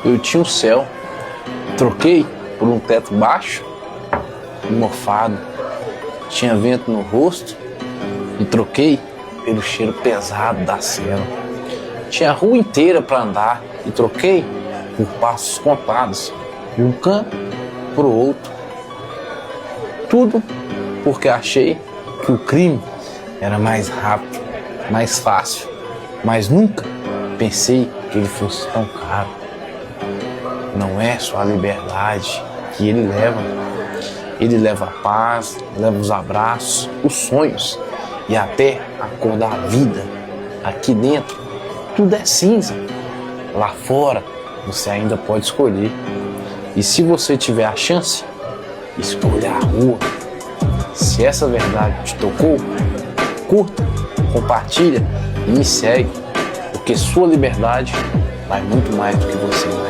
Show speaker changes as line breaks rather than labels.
eu tinha um céu, troquei por um teto baixo e mofado. Tinha vento no rosto e troquei pelo cheiro pesado da cela. Tinha a rua inteira para andar e troquei por passos contados de um canto para o outro. Tudo porque achei que o crime era mais rápido, mais fácil, mas nunca pensei que ele fosse tão caro. Não é só a liberdade que ele leva a paz, leva os abraços, os sonhos e até a cor da vida. Aqui dentro tudo é cinza, lá fora você ainda pode escolher. E se você tiver a chance, escolha a rua. Se essa verdade te tocou, curta, compartilha e me segue, porque sua liberdade vai muito mais do que você.